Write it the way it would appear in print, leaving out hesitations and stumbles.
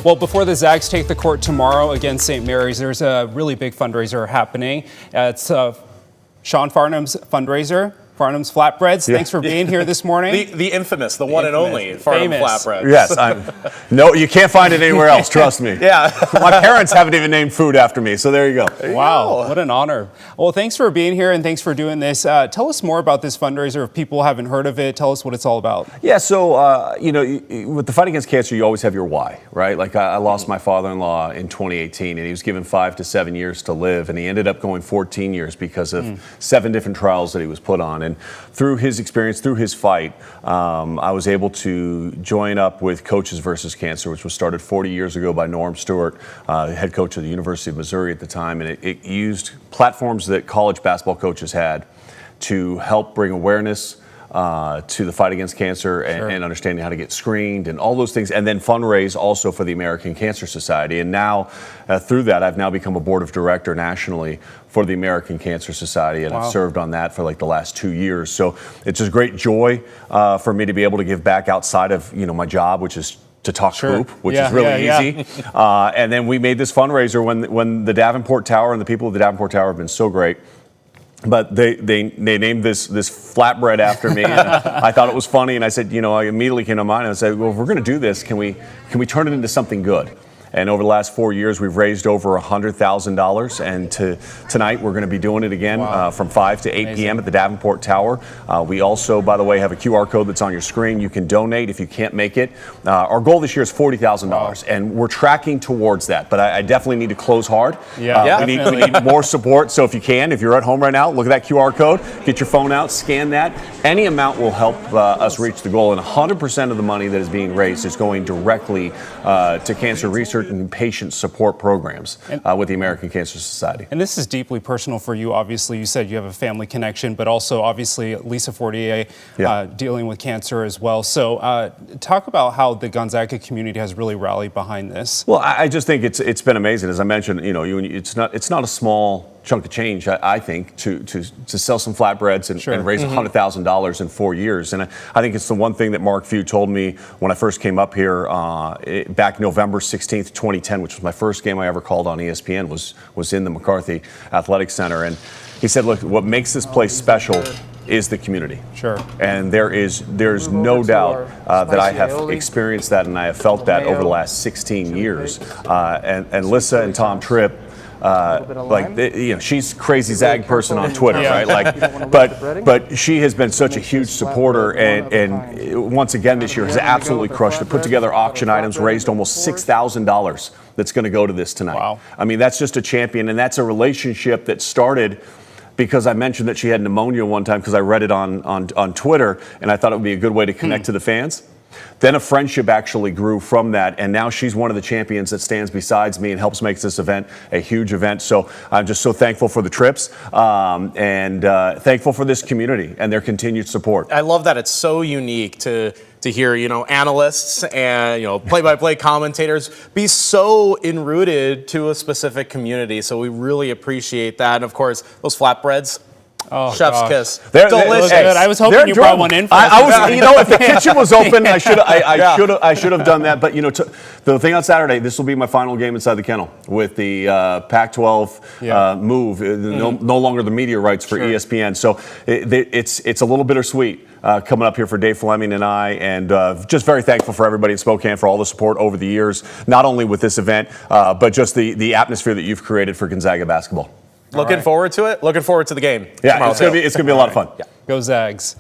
Well, before the Zags take the court tomorrow against St. Mary's, there's a really big fundraiser happening. It's Sean Farnham's fundraiser. Farnham's Flatbreads. Yeah. Thanks for being here this morning. The infamous, the one and only Farnham Flatbreads. Yes, no, you can't find it anywhere else, trust me. Yeah. My parents haven't even named food after me, so there you go. Wow, what an honor. Well, thanks for being here and thanks for doing this. Tell us more about this fundraiser. If people haven't heard of it, tell us what it's all about. Yeah, so, with the fight against cancer, you always have your why, right? Like I lost my father-in-law in 2018, and he was given 5 to 7 years to live, and he ended up going 14 years because of 7 different trials that he was put on. And through his experience, through his fight, I was able to join up with Coaches versus Cancer, which was started 40 years ago by Norm Stewart, head coach of the University of Missouri at the time. And it used platforms that college basketball coaches had to help bring awareness to the fight against cancer and understanding how to get screened and all those things, and then fundraise also for the American Cancer Society. And now, through that, I've now become a board of director nationally for the American Cancer Society, and I've served on that for like the last 2 years. So it's a great joy for me to be able to give back outside of my job, which is to talk hoop, which is really easy. And then we made this fundraiser when the Davenport Tower and the people of the Davenport Tower have been so great. But they named this flatbread after me, and I thought it was funny, and I said, I immediately came to mind, and I said, well, if we're going to do this, can we turn it into something good? And over the last 4 years, we've raised over $100,000. And tonight, we're going to be doing it again from 5 to 8 p.m. at the Davenport Tower. We also, by the way, have a QR code that's on your screen. You can donate if you can't make it. Our goal this year is $40,000, and we're tracking towards that. But I definitely need to close hard. We need more support. So if you're at home right now, look at that QR code. Get your phone out, scan that. Any amount will help us reach the goal. And 100% of the money that is being raised is going directly to cancer research and patient support programs with the American Cancer Society. And this is deeply personal for you. Obviously, you said you have a family connection, but also obviously Lisa Fortier dealing with cancer as well. So talk about how the Gonzaga community has really rallied behind this. Well, I just think it's been amazing. As I mentioned, it's not a small chunk of change, I think, to sell some flatbreads and raise $100,000 in 4 years. And I think it's the one thing that Mark Few told me when I first came up here back November 16th, 2010, which was my first game I ever called on ESPN, was in the McCarthy Athletic Center. And he said, look, what makes this place special is the community. And there's no doubt that I have experienced that and I have felt that over the last 16 years. And Lissa and Tom Tripp, she's crazy Zag person on Twitter, right? But she has been such a huge supporter, and once again this year has absolutely crushed it. Put together auction items, raised almost $6,000 that's going to go to this tonight. Wow. I mean, that's just a champion, and that's a relationship that started because I mentioned that she had pneumonia one time because I read it on Twitter, and I thought it would be a good way to connect to the fans. Then a friendship actually grew from that, and now she's one of the champions that stands besides me and helps make this event a huge event. So I'm just so thankful for the trips and thankful for this community and their continued support. I love that it's so unique to hear, analysts and, play-by-play commentators be so enrooted to a specific community. So we really appreciate that. And of course, those flatbreads. Oh, chef's kiss. They're delicious. I was hoping you brought one in for us. I was, if the kitchen was open, I should have done that. But the thing on Saturday, this will be my final game inside the kennel with the Pac-12 move. No longer the media rights for ESPN. So it's a little bittersweet coming up here for Dave Fleming and I, and just very thankful for everybody in Spokane for all the support over the years, not only with this event, but just the atmosphere that you've created for Gonzaga basketball. Looking forward to it. Looking forward to the game. Yeah, it's gonna be a lot of fun. Go Zags.